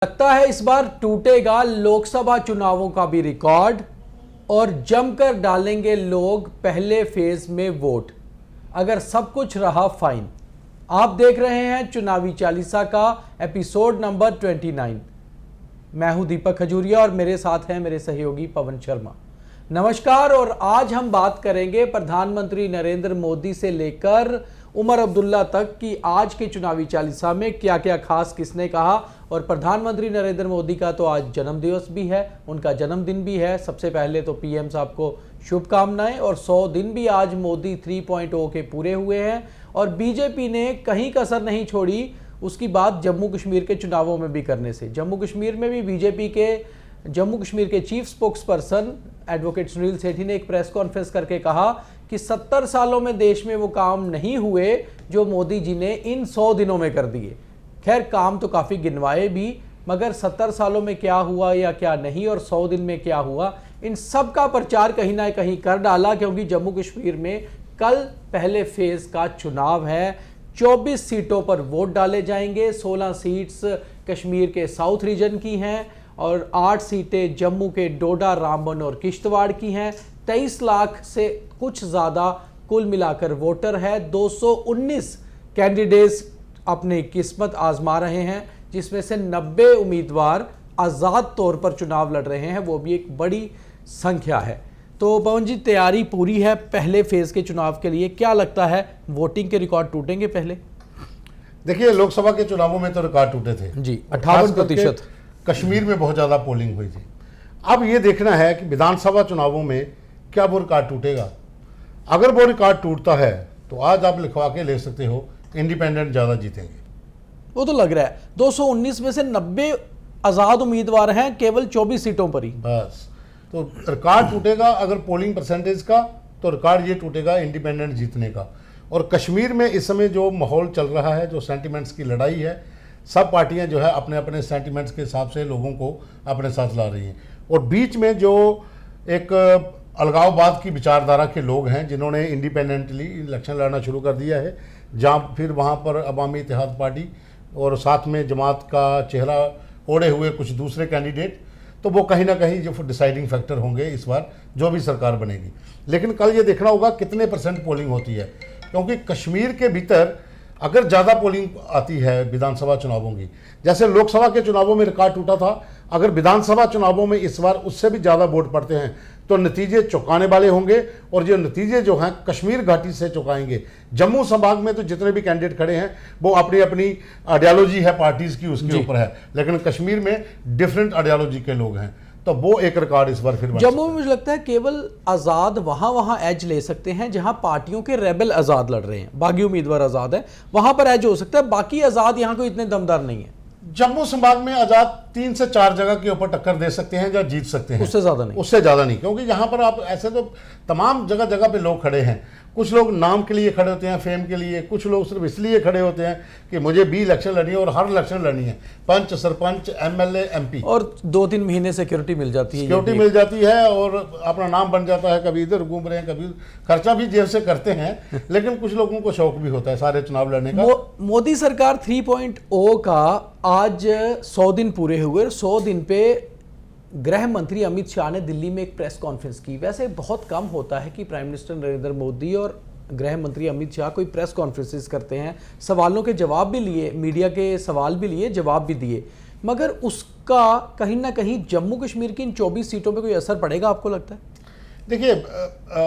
लगता है इस बार टूटेगा लोकसभा चुनावों का भी रिकॉर्ड और जमकर डालेंगे लोग पहले फेज में वोट अगर सब कुछ रहा फाइन। आप देख रहे हैं चुनावी चालीसा का एपिसोड नंबर 29। मैं हूं दीपक खजूरिया और मेरे साथ हैं मेरे सहयोगी पवन शर्मा। नमस्कार। और आज हम बात करेंगे प्रधानमंत्री नरेंद्र मोदी से लेकर उमर अब्दुल्ला तक की आज के चुनावी चालीसा में क्या क्या खास किसने कहा। और प्रधानमंत्री नरेंद्र मोदी का तो आज जन्मदिवस भी है, उनका जन्मदिन भी है। सबसे पहले तो पीएम साहब को शुभकामनाएं। और 100 दिन भी आज मोदी 3.0 के पूरे हुए हैं और बीजेपी ने कहीं कसर नहीं छोड़ी उसकी बात जम्मू कश्मीर के चुनावों में भी करने से। जम्मू कश्मीर में भी बीजेपी के जम्मू कश्मीर के chief spokesperson advocate Sunil Sethi ने एक प्रेस कॉन्फ्रेंस करके कहा कि 70 सालों में देश में वो काम नहीं हुए जो मोदी जी ने इन 100 दिनों में कर दिए। खैर काम तो काफ़ी गिनवाए भी, मगर 70 सालों में क्या हुआ या क्या नहीं और 100 दिन में क्या हुआ, इन सब का प्रचार कहीं ना कहीं कर डाला। क्योंकि जम्मू कश्मीर में कल पहले फेज का चुनाव है। 24 सीटों पर वोट डाले जाएंगे। 16 सीट्स कश्मीर के साउथ रीजन की हैं और 8 सीटें जम्मू के डोडा, रामबन और किश्तवाड़ की हैं। 23 लाख से कुछ ज़्यादा कुल मिलाकर वोटर है। 219 कैंडिडेट्स अपनी किस्मत आजमा रहे हैं, जिसमें से 90 उम्मीदवार आज़ाद तौर पर चुनाव लड़ रहे हैं, वो भी एक बड़ी संख्या है। तो पवन जी, तैयारी पूरी है पहले फेज के चुनाव के लिए। क्या लगता है वोटिंग के रिकॉर्ड टूटेंगे पहले? देखिए, लोकसभा के चुनावों में तो रिकॉर्ड टूटे थे जी, 58%। कश्मीर में बहुत ज़्यादा पोलिंग हुई थी। अब ये देखना है कि विधानसभा चुनावों में क्या वो रिकॉर्ड टूटेगा। अगर वो रिकॉर्ड टूटता है तो आज आप लिखवा के ले सकते हो इंडिपेंडेंट ज़्यादा जीतेंगे। वो तो लग रहा है 219 में से 90 आज़ाद उम्मीदवार हैं केवल 24 सीटों पर ही। बस, तो रिकॉर्ड टूटेगा अगर पोलिंग परसेंटेज का, तो रिकॉर्ड ये टूटेगा इंडिपेंडेंट जीतने का। और कश्मीर में इस समय जो माहौल चल रहा है, जो सेंटिमेंट्स की लड़ाई है, सब पार्टियां जो है अपने अपने सेंटिमेंट्स के हिसाब से लोगों को अपने साथ ला रही हैं। और बीच में जो एक अलगाववाद की विचारधारा के लोग हैं जिन्होंने इंडिपेंडेंटली इलेक्शन लड़ना शुरू कर दिया है, जहाँ फिर वहाँ पर अवामी इत्तेहाद पार्टी और साथ में जमात का चेहरा ओढ़े हुए कुछ दूसरे कैंडिडेट, तो वो कहीं ना कहीं जो डिसाइडिंग फैक्टर होंगे इस बार जो भी सरकार बनेगी। लेकिन कल ये देखना होगा कितने % पोलिंग होती है, क्योंकि कश्मीर के भीतर अगर ज़्यादा पोलिंग आती है विधानसभा चुनावों की, जैसे लोकसभा के चुनावों में रिकॉर्ड टूटा था, अगर विधानसभा चुनावों में इस बार उससे भी ज़्यादा वोट पड़ते हैं तो नतीजे चौंकाने वाले होंगे। और जो नतीजे जो हैं कश्मीर घाटी से चौंकाएंगे। जम्मू संभाग में तो जितने भी कैंडिडेट खड़े हैं वो अपनी अपनी आइडियोलॉजी है पार्टीज़ की, उसके ऊपर है, लेकिन कश्मीर में डिफरेंट आइडियोलॉजी के लोग हैं, तो वो एक रिकॉर्ड इस बार फिर जम्मू में मुझे लगता है केवल आज़ाद वहां एज ले सकते हैं जहां पार्टियों के रेबल आज़ाद लड़ रहे हैं, बागी उम्मीदवार आज़ाद है, वहां पर एज हो सकता है। बाकी आज़ाद यहां कोई इतने दमदार नहीं है। जम्मू संभाग में आज़ाद 3 से 4 जगह के ऊपर टक्कर दे सकते हैं या जीत सकते हैं, उससे ज़्यादा नहीं। उससे ज़्यादा नहीं, क्योंकि यहाँ पर आप ऐसे तो तमाम जगह जगह पे लोग खड़े हैं। कुछ लोग नाम के लिए खड़े होते हैं, फेम के लिए, कुछ लोग सिर्फ इसलिए खड़े होते हैं कि मुझे भी इलेक्शन लड़नी है और हर इलेक्शन लड़नी है, पंच, सरपंच, MLA, MP, और 2-3 महीने सिक्योरिटी मिल जाती है, सिक्योरिटी मिल जाती है और अपना नाम बन जाता है। कभी इधर घूम रहे हैं, कभी खर्चा भी जेब से करते हैं, लेकिन कुछ लोगों को शौक भी होता है सारे चुनाव लड़ने का। मोदी सरकार 3.0 का आज 100 दिन पूरे हुए। 100 दिन पे गृह मंत्री अमित शाह ने दिल्ली में एक प्रेस कॉन्फ्रेंस की। वैसे बहुत कम होता है कि प्राइम मिनिस्टर नरेंद्र मोदी और गृह मंत्री अमित शाह कोई प्रेस कॉन्फ्रेंसेस करते हैं, सवालों के जवाब भी लिए, मीडिया के सवाल भी लिए, जवाब भी दिए, मगर उसका कहीं ना कहीं जम्मू कश्मीर की इन 24 सीटों पर कोई असर पड़ेगा आपको लगता है? देखिए,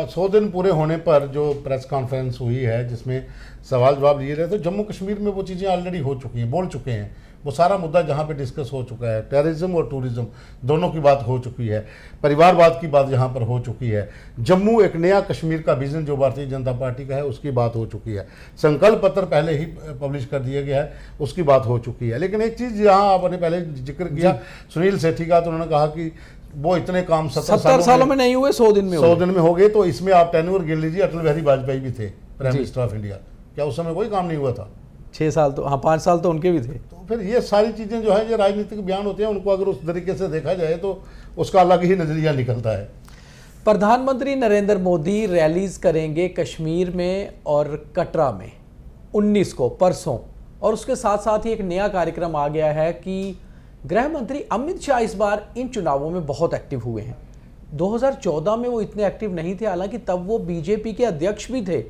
100 दिन पूरे होने पर जो प्रेस कॉन्फ्रेंस हुई है जिसमें सवाल जवाब दिए रहे, तो जम्मू कश्मीर में वो चीज़ें ऑलरेडी हो चुकी हैं, बोल चुके हैं। वो सारा मुद्दा जहाँ पे डिस्कस हो चुका है, टेररिज्म और टूरिज्म दोनों की बात हो चुकी है, परिवारवाद की बात यहाँ पर हो चुकी है, जम्मू एक नया कश्मीर का विजन जो भारतीय जनता पार्टी का है उसकी बात हो चुकी है, संकल्प पत्र पहले ही पब्लिश कर दिया गया है, उसकी बात हो चुकी है। लेकिन एक चीज़ यहाँ आपने पहले जिक्र किया सुनील सेठी का, तो उन्होंने कहा कि वो इतने काम 70 सालों में नहीं हुए, 100 दिन में हो गए। तो इसमें आप टेन्योर गिन लीजिए, अटल बिहारी वाजपेयी भी थे प्राइम मिनिस्टर ऑफ इंडिया, क्या उस समय कोई काम नहीं हुआ था? 6 साल तो, हाँ 5 साल तो उनके भी थे। तो फिर ये सारी चीज़ें जो है ये राजनीतिक बयान होते हैं, उनको अगर उस तरीके से देखा जाए तो उसका अलग ही नज़रिया निकलता है। प्रधानमंत्री नरेंद्र मोदी रैलीज करेंगे कश्मीर में और कटरा में 19 को, परसों। और उसके साथ साथ ही एक नया कार्यक्रम आ गया है कि गृह मंत्री अमित शाह इस बार इन चुनावों में बहुत एक्टिव हुए हैं। 2014 में वो इतने एक्टिव नहीं थे, हालांकि तब वो बीजेपी के अध्यक्ष भी थे।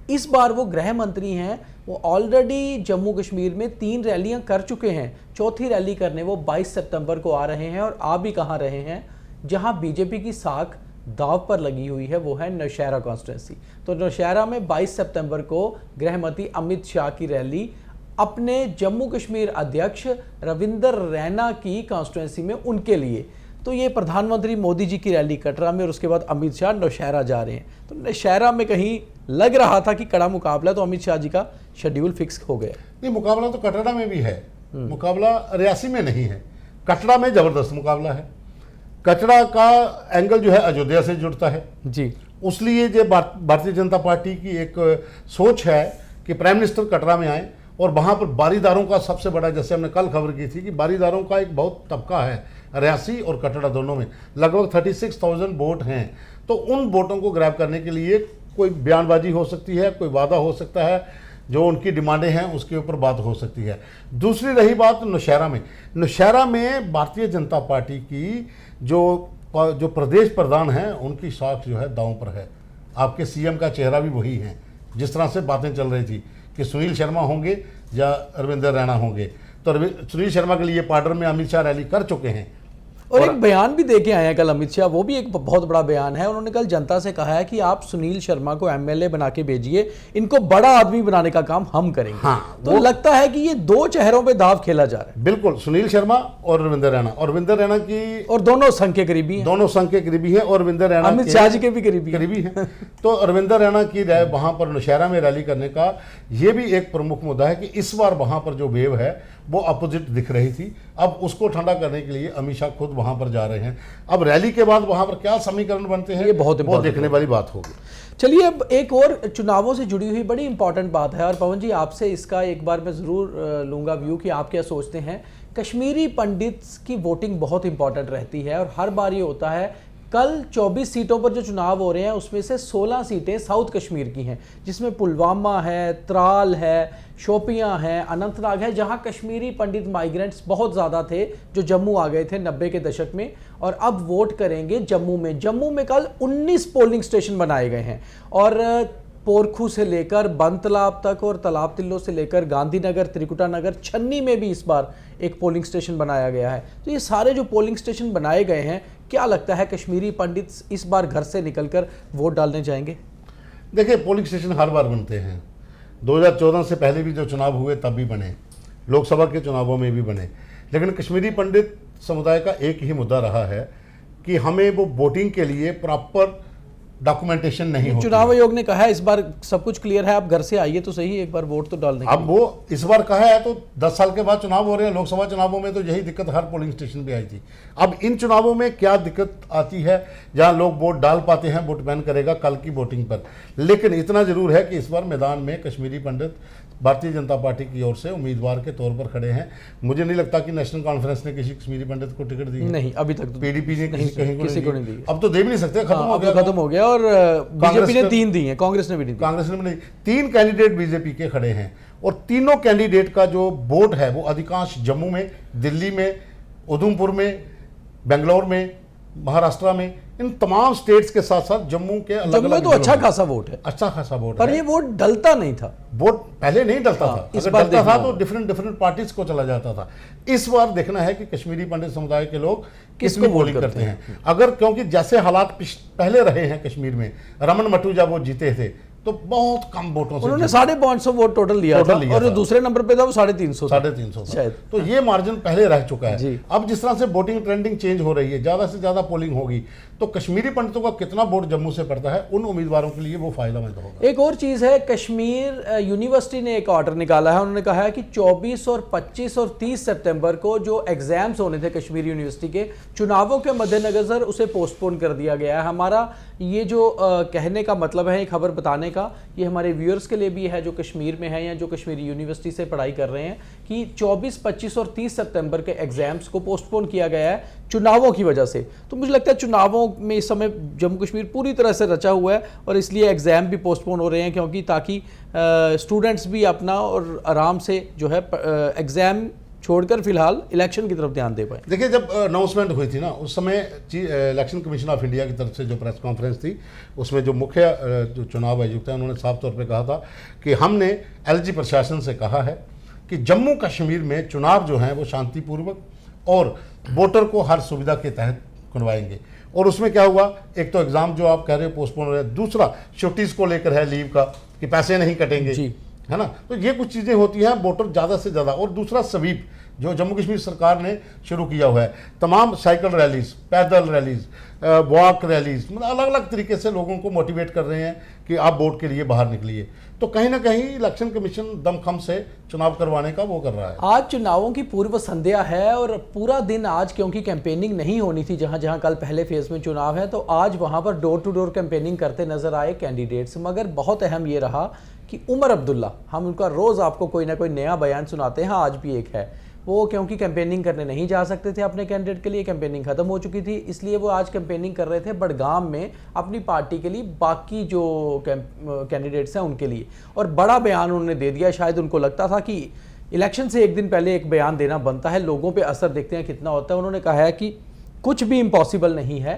इस बार वो गृह मंत्री हैं। वो ऑलरेडी जम्मू कश्मीर में 3 रैलियां कर चुके हैं। चौथी रैली करने वो 22 सितंबर को आ रहे हैं और आ भी कहाँ रहे हैं, जहां बीजेपी की साख दाव पर लगी हुई है, वो है नौशहरा कॉन्स्टिट्यूंसी। तो नौशहरा में 22 सितंबर को गृह मंत्री अमित शाह की रैली अपने जम्मू कश्मीर अध्यक्ष रविंदर रैना की कॉन्स्टिट्यूंसी में उनके लिए। तो ये प्रधानमंत्री मोदी जी की रैली कटरा में और उसके बाद अमित शाह नौशहरा जा रहे हैं। तो नौशहरा में कहीं लग रहा था कि कड़ा मुकाबला, तो अमित शाह जी का शेड्यूल फिक्स हो गया। नहीं, मुकाबला तो कटरा में भी है, मुकाबला रियासी में नहीं है। कटरा में जबरदस्त मुकाबला है। कटरा का एंगल जो है अयोध्या से जुड़ता है जी, उसलिए जो भारतीय जनता पार्टी की एक सोच है कि प्राइम मिनिस्टर कटरा में आए और वहाँ पर बारीदारों का सबसे बड़ा, जैसे हमने कल खबर की थी कि बारीदारों का एक बहुत तबका है रियासी और कटरा दोनों में, लगभग 36,000 वोट हैं। तो उन वोटों को ग्रैब करने के लिए कोई बयानबाजी हो सकती है, कोई वादा हो सकता है, जो उनकी डिमांडें हैं उसके ऊपर बात हो सकती है। दूसरी रही बात नौशहरा में भारतीय जनता पार्टी की जो प्रदेश प्रधान हैं उनकी साख जो है दांव पर है। आपके सीएम का चेहरा भी वही है। जिस तरह से बातें चल रही थी कि सुनील शर्मा होंगे या रविंदर रैना होंगे, तो सुनील शर्मा के लिए पार्डर में अमित शाह रैली कर चुके हैं और एक बयान भी दे के आए हैं कल अमित शाह। वो भी एक बहुत बड़ा बयान है। उन्होंने कल जनता से कहा है कि आप सुनील शर्मा को एमएलए बना के भेजिए, इनको बड़ा आदमी बनाने का काम हम करेंगे। हाँ, तो लगता है कि ये 2 चेहरों पे दाव खेला जा रहा है। बिल्कुल, सुनील शर्मा और रविंदर रैना, और रविंदर रैना की, और दोनों संघ के करीबी हैं, दोनों संघ के करीबी हैं और रविंदर रैना अमित शाह जी के भी करीबी हैं। तो रविंदर रैना की वहां पर नौशहरा में रैली करने का ये भी एक प्रमुख मुद्दा है कि इस बार वहां पर जो वेव है वो अपोजिट दिख रही थी। अब उसको ठंडा करने के लिए अमित शाह खुद वहां पर जा रहे हैं। अब रैली के बाद वहां पर क्या समीकरण बनते हैं, ये बहुत वो देखने वाली बात होगी। चलिए, अब एक और चुनावों से जुड़ी हुई बड़ी इंपॉर्टेंट बात है, और पवन जी आपसे इसका एक बार मैं ज़रूर लूँगा व्यू कि आप क्या सोचते हैं। कश्मीरी पंडित की वोटिंग बहुत इंपॉर्टेंट रहती है और हर बार ये होता है। कल 24 सीटों पर जो चुनाव हो रहे हैं उसमें से 16 सीटें साउथ कश्मीर की हैं, जिसमें पुलवामा है, त्राल है, शोपियां हैं, अनंतनाग है, जहां कश्मीरी पंडित माइग्रेंट्स बहुत ज़्यादा थे जो जम्मू आ गए थे 90 के दशक में, और अब वोट करेंगे जम्मू में। जम्मू में कल 19 पोलिंग स्टेशन बनाए गए हैं और पोरखू से लेकर बंद तालाब तक और तालाब तिल्लो से लेकर गांधीनगर, त्रिकुटा नगर, छन्नी में भी इस बार एक पोलिंग स्टेशन बनाया गया है। तो ये सारे जो पोलिंग स्टेशन बनाए गए हैं, क्या लगता है कश्मीरी पंडित इस बार घर से निकलकर वोट डालने जाएंगे? देखिए, पोलिंग स्टेशन हर बार बनते हैं। 2014 से पहले भी जो चुनाव हुए तब भी बने, लोकसभा के चुनावों में भी बने। लेकिन कश्मीरी पंडित समुदाय का एक ही मुद्दा रहा है कि हमें वो वोटिंग के लिए प्रॉपर डॉक्यूमेंटेशन नहीं होती। चुनाव आयोग ने कहा है इस बार सब कुछ क्लियर है, आप घर से आइए तो सही, एक बार वोट तो डालने। अब वो इस बार कहा है तो 10 साल के बाद चुनाव हो रहे हैं। लोकसभा चुनावों में तो यही दिक्कत हर पोलिंग स्टेशन पे आई थी। अब इन चुनावों में क्या दिक्कत आती है, जहां लोग वोट डाल पाते हैं, वोट बैन करेगा कल की वोटिंग पर। लेकिन इतना जरूर है कि इस बार मैदान में कश्मीरी पंडित भारतीय जनता पार्टी की ओर से उम्मीदवार के तौर पर खड़े हैं। मुझे नहीं लगता कि नेशनल कॉन्फ्रेंस ने किसी कश्मीरी पंडित को टिकट दी है। नहीं, अभी तक तो पीडीपी ने किसी को नहीं दी। अब तो दे भी नहीं सकते, खत्म हो गया। और बीजेपी ने 3 दी है, कांग्रेस ने भी नहीं दी। कांग्रेस ने भी नहीं। 3 कैंडिडेट बीजेपी के खड़े हैं और तीनों कैंडिडेट का जो वोट है वो अधिकांश जम्मू में, दिल्ली में, उधमपुर में, बेंगलोर में, महाराष्ट्र में, इन तमाम स्टेट्स के साथ साथ जम्मू के अलग अलग तो अच्छा खासा वोट है, अच्छा खासा वोट पर ये वोट डलता नहीं था। वोट पहले नहीं डलता था, इस अगर बार डलता था तो डिफरेंट पार्टीज को चला जाता था। इस बार देखना है कि कश्मीरी पंडित समुदाय के लोग किसको वोटिंग करते हैं। अगर, क्योंकि जैसे हालात पहले रहे हैं कश्मीर में, रमन मटूजा वो जीते थे तो बहुत कम वोटों से, उन्होंने 550 वोट टोटल लिया था और जो दूसरे नंबर पे था वो 350 शायद। तो ये मार्जिन पहले रह चुका है। अब जिस तरह से वोटिंग ट्रेंडिंग चेंज हो रही है, ज्यादा से ज्यादा पोलिंग होगी, तो कश्मीरी पंडितों का कितना वोट जम्मू से पड़ता है उन उम्मीदवारों के लिए वो फायदेमंद होगा। एक और चीज है, कश्मीर यूनिवर्सिटी ने एक ऑर्डर निकाला है। उन्होंने कहा है कि 24 और 25 और 30 सितंबर को जो एग्जाम्स होने थे कश्मीर यूनिवर्सिटी के, चुनावों के मद्देनजर उसे पोस्टपोन कर दिया गया है। हमारा ये जो कहने का मतलब है, खबर बताने का, ये हमारे व्यूअर्स के लिए भी है जो कश्मीर में है या जो कश्मीरी यूनिवर्सिटी से पढ़ाई कर रहे हैं, कि 24, 25 और 30 सितंबर के एग्जाम्स को पोस्टपोन किया गया है चुनावों की वजह से। तो मुझे लगता है चुनावों में इस समय जम्मू कश्मीर पूरी तरह से रचा हुआ है और इसलिए एग्ज़ाम भी पोस्टपोन हो रहे हैं, क्योंकि ताकि स्टूडेंट्स भी अपना और आराम से जो है एग्ज़ाम छोड़कर फिलहाल इलेक्शन की तरफ ध्यान दे पाए। देखिए, जब अनाउंसमेंट हुई थी ना, उस समय इलेक्शन कमीशन ऑफ इंडिया की तरफ से जो प्रेस कॉन्फ्रेंस थी, उसमें जो मुख्य जो चुनाव आयुक्त हैं उन्होंने साफ तौर पे कहा था कि हमने एलजी प्रशासन से कहा है कि जम्मू कश्मीर में चुनाव जो हैं वो शांतिपूर्वक और वोटर को हर सुविधा के तहत करवाएंगे। और उसमें क्या हुआ, एक तो एग्ज़ाम जो आप कह रहे हो पोस्टपोन हो रहा है, दूसरा छुट्टीज़ को लेकर है लीव का कि पैसे नहीं कटेंगे, है ना। तो ये कुछ चीज़ें होती हैं, वोटर ज़्यादा से ज़्यादा। और दूसरा स्वीप जो जम्मू कश्मीर सरकार ने शुरू किया हुआ है, तमाम साइकिल रैलीज, पैदल रैलीज, वॉक रैलीज, मतलब अलग अलग तरीके से लोगों को मोटिवेट कर रहे हैं कि आप वोट के लिए बाहर निकलिए। तो कहीं ना कहीं इलेक्शन कमीशन दमखम से चुनाव करवाने का वो कर रहा है। आज चुनावों की पूर्व संध्या है और पूरा दिन आज, क्योंकि कैंपेनिंग नहीं होनी थी जहां जहां कल पहले फेज में चुनाव है, तो आज वहां पर डोर टू डोर कैंपेनिंग करते नजर आए कैंडिडेट्स। मगर बहुत अहम ये रहा कि उमर अब्दुल्ला, हम उनका रोज़ आपको कोई ना कोई नया बयान सुनाते हैं, आज भी एक है वो, क्योंकि कैंपेनिंग करने नहीं जा सकते थे अपने कैंडिडेट के लिए, कैंपेनिंग खत्म हो चुकी थी, इसलिए वो आज कैंपेनिंग कर रहे थे बड़गाम में अपनी पार्टी के लिए, बाकी जो कैंडिडेट्स हैं उनके लिए। और बड़ा बयान उन्होंने दे दिया। शायद उनको लगता था कि इलेक्शन से एक दिन पहले एक बयान देना बनता है, लोगों पे असर देखते हैं कितना होता है। उन्होंने कहा है कि कुछ भी इम्पॉसिबल नहीं है,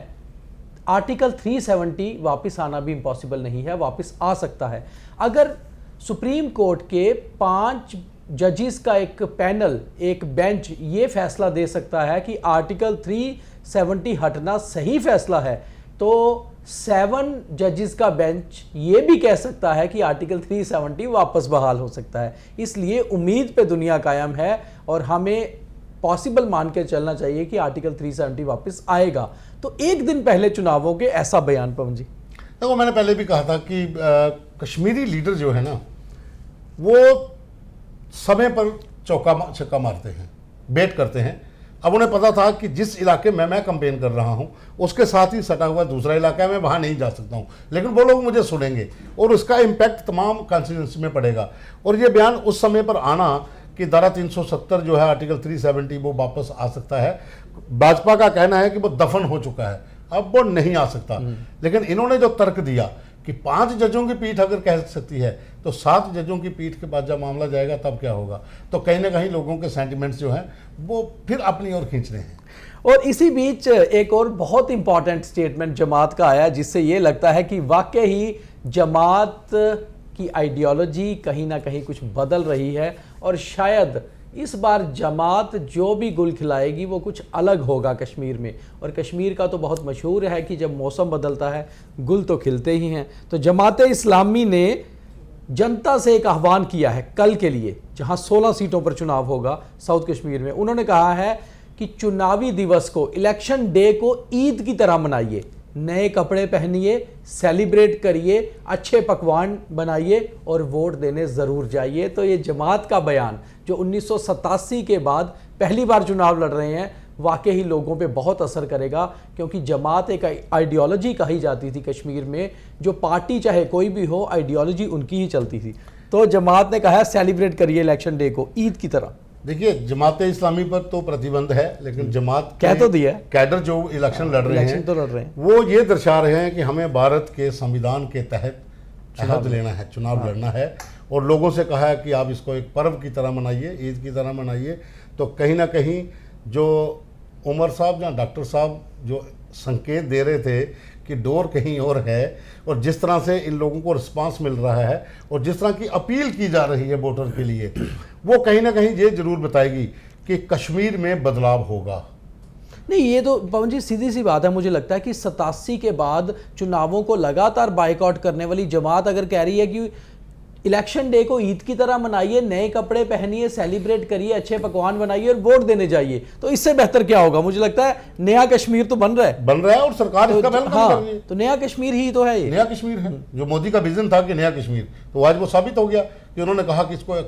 आर्टिकल 370 वापस आना भी इम्पॉसिबल नहीं है, वापस आ सकता है। अगर सुप्रीम कोर्ट के 5 जजेस का एक पैनल, एक बेंच ये फैसला दे सकता है कि आर्टिकल 370 हटना सही फैसला है, तो 7 जजेस का बेंच ये भी कह सकता है कि आर्टिकल 370 वापस बहाल हो सकता है। इसलिए उम्मीद पे दुनिया कायम है और हमें पॉसिबल मान के चलना चाहिए कि आर्टिकल 370 वापस आएगा। तो एक दिन पहले चुनावों के ऐसा बयान। पवन जी, देखो, मैंने पहले भी कहा था कि कश्मीरी लीडर जो है ना, वो समय पर चौका छक्का मारते हैं, बेट करते हैं। अब उन्हें पता था कि जिस इलाके में मैं कंपेन कर रहा हूं उसके साथ ही सटा हुआ दूसरा इलाका है, मैं वहां नहीं जा सकता हूं, लेकिन वो लोग मुझे सुनेंगे और उसका इम्पैक्ट तमाम कॉन्स्टिट्यूंसी में पड़ेगा। और ये बयान उस समय पर आना कि धारा 370 जो है आर्टिकल 370 वो वापस आ सकता है, भाजपा का कहना है कि वो दफन हो चुका है, अब वो नहीं आ सकता। लेकिन इन्होंने जो तर्क दिया कि 5 जजों की पीठ अगर कह सकती है तो 7 जजों की पीठ के बाद जब मामला जाएगा तब क्या होगा। तो कहीं ना कहीं लोगों के सेंटिमेंट्स जो हैं वो फिर अपनी ओर खींच रहे हैं। और इसी बीच एक और बहुत इंपॉर्टेंट स्टेटमेंट जमात का आया, जिससे ये लगता है कि वाकई ही जमात की आइडियोलॉजी कहीं ना कहीं कुछ बदल रही है और शायद इस बार जमात जो भी गुल खिलाएगी वो कुछ अलग होगा कश्मीर में। और कश्मीर का तो बहुत मशहूर है कि जब मौसम बदलता है गुल तो खिलते ही हैं। तो जमात इस्लामी ने जनता से एक आह्वान किया है कल के लिए, जहां 16 सीटों पर चुनाव होगा साउथ कश्मीर में। उन्होंने कहा है कि चुनावी दिवस को, इलेक्शन डे को ईद की तरह मनाइए, नए कपड़े पहनिए, सेलिब्रेट करिए, अच्छे पकवान बनाइए और वोट देने ज़रूर जाइए। तो ये जमात का बयान जो 1987 के बाद पहली बार चुनाव लड़ रहे हैं, वाकई ही लोगों पे बहुत असर करेगा, क्योंकि जमात एक आइडियोलॉजी कही जाती थी कश्मीर में, जो पार्टी चाहे कोई भी हो आइडियोलॉजी उनकी ही चलती थी। तो जमात ने कहा है सेलिब्रेट करिए इलेक्शन डे को ईद की तरह। देखिए, जमात इस्लामी पर तो प्रतिबंध है, लेकिन जमात कह तो दिया कैडर जो इलेक्शन लड़ रहे हैं वो ये दर्शा रहे हैं कि हमें भारत के संविधान के तहत अहद लेना है, चुनाव लड़ना है। और लोगों से कहा है कि आप इसको एक पर्व की तरह मनाइए, ईद की तरह मनाइए। तो कहीं ना कहीं जो उमर साहब या डॉक्टर साहब जो संकेत दे रहे थे कि डोर कहीं और है, और जिस तरह से इन लोगों को रिस्पांस मिल रहा है और जिस तरह की अपील की जा रही है वोटर के लिए, वो कहीं ना कहीं ये जरूर बताएगी कि कश्मीर में बदलाव होगा। नहीं, ये तो पवन जी सीधी सी बात है। मुझे लगता है कि 87 के बाद चुनावों को लगातार बाइकआउट करने वाली जमात अगर कह रही है कि इलेक्शन डे को ईद की तरह मनाइए, नए कपड़े पहनिए, सेलिब्रेट करिए, अच्छे पकवान बनाइए और वोट देने जाइए, तो इससे बेहतर क्या होगा। मुझे लगता है नया कश्मीर तो बन रहा है और सरकार इसका वेलकम कर रही है। तो नया कश्मीर ही तो है, ये नया कश्मीर है जो मोदी का विजन था कि नया कश्मीर, तो आज वो साबित हो गया कि उन्होंने कहा कि इसको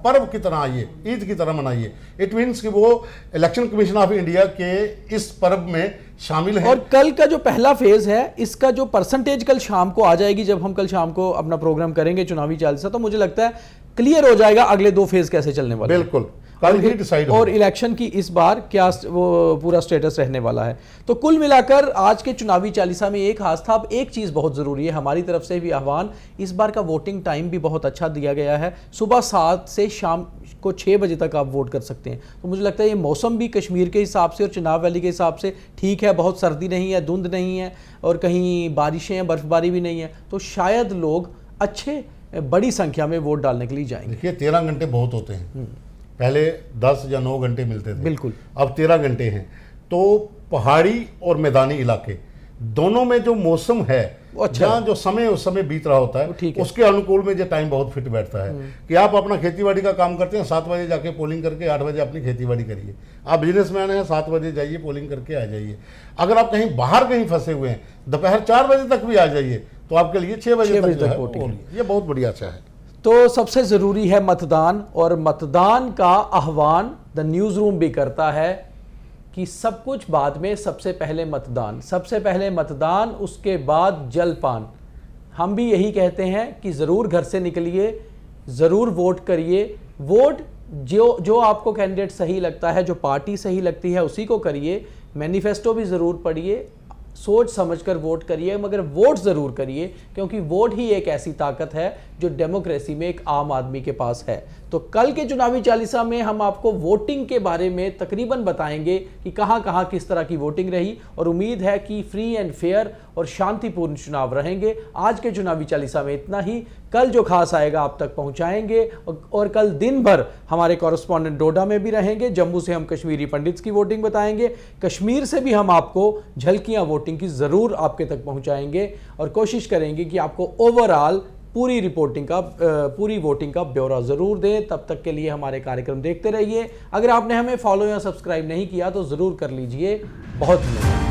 पर्व की तरह आइए, ईद की तरह मनाइए। इट मीन्स कि वो इलेक्शन कमीशन ऑफ इंडिया के इस पर्व में शामिल है। और कल का जो पहला फेज है, इसका जो परसेंटेज कल शाम को आ जाएगी, जब हम कल शाम को अपना प्रोग्राम करेंगे चुनावी चाल से, तो मुझे लगता है क्लियर हो जाएगा अगले 2 फेज कैसे चलने वाले। बिल्कुल। कल ही डिसाइड और इलेक्शन की इस बार क्या वो पूरा स्टेटस रहने वाला है। तो कुल मिलाकर आज के चुनावी चालीसा में एक खास था। अब एक चीज़ बहुत ज़रूरी है, हमारी तरफ से भी आह्वान, इस बार का वोटिंग टाइम भी बहुत अच्छा दिया गया है। सुबह 7 से शाम को 6 बजे तक आप वोट कर सकते हैं। तो मुझे लगता है ये मौसम भी कश्मीर के हिसाब से और चिनाब वैली के हिसाब से ठीक है, बहुत सर्दी नहीं है, धुंध नहीं है और कहीं बारिशें हैं, बर्फबारी भी नहीं है, तो शायद लोग अच्छे बड़ी संख्या में वोट डालने के लिए जाएंगे। देखिए 13 घंटे बहुत होते हैं, पहले 10 या 9 घंटे मिलते थे, बिल्कुल अब 13 घंटे हैं। तो पहाड़ी और मैदानी इलाके दोनों में जो मौसम है, अच्छा, जहाँ जो समय उस समय बीत रहा होता है, उसके अनुकूल में जो टाइम बहुत फिट बैठता है कि आप अपना खेतीबाड़ी का काम करते हैं, 7 बजे जाके पोलिंग करके 8 बजे अपनी खेतीबाड़ी करिए। आप बिजनेसमैन हैं, 7 बजे जाइए, पोलिंग करके आ जाइए। अगर आप कहीं बाहर कहीं फंसे हुए हैं, दोपहर 4 बजे तक भी आ जाइए, तो आपके लिए 6 बजे तक वोटिंग, ये बहुत बढ़िया अच्छा है। तो सबसे ज़रूरी है मतदान, और मतदान का आह्वान द न्यूज़ रूम भी करता है कि सब कुछ बाद में, सबसे पहले मतदान, सबसे पहले मतदान, उसके बाद जलपान। हम भी यही कहते हैं कि ज़रूर घर से निकलिए, ज़रूर वोट करिए। वोट जो आपको कैंडिडेट सही लगता है, जो पार्टी सही लगती है, उसी को करिए। मैनिफेस्टो भी ज़रूर पढ़िए, सोच समझकर वोट करिए, मगर वोट ज़रूर करिए, क्योंकि वोट ही एक ऐसी ताकत है जो डेमोक्रेसी में एक आम आदमी के पास है। तो कल के चुनावी चालीसा में हम आपको वोटिंग के बारे में तकरीबन बताएंगे कि कहां कहां किस तरह की वोटिंग रही, और उम्मीद है कि फ्री एंड फेयर और शांतिपूर्ण चुनाव रहेंगे। आज के चुनावी चालीसा में इतना ही। कल जो खास आएगा आप तक पहुंचाएंगे, और कल दिन भर हमारे कॉरेस्पॉन्डेंट डोडा में भी रहेंगे। जम्मू से हम कश्मीरी पंडित्स की वोटिंग बताएंगे, कश्मीर से भी हम आपको झलकियां वोटिंग की ज़रूर आपके तक पहुंचाएंगे, और कोशिश करेंगे कि आपको ओवरऑल पूरी वोटिंग का ब्यौरा ज़रूर दें। तब तक के लिए हमारे कार्यक्रम देखते रहिए। अगर आपने हमें फॉलो या सब्सक्राइब नहीं किया तो ज़रूर कर लीजिए। बहुत धन्यवाद।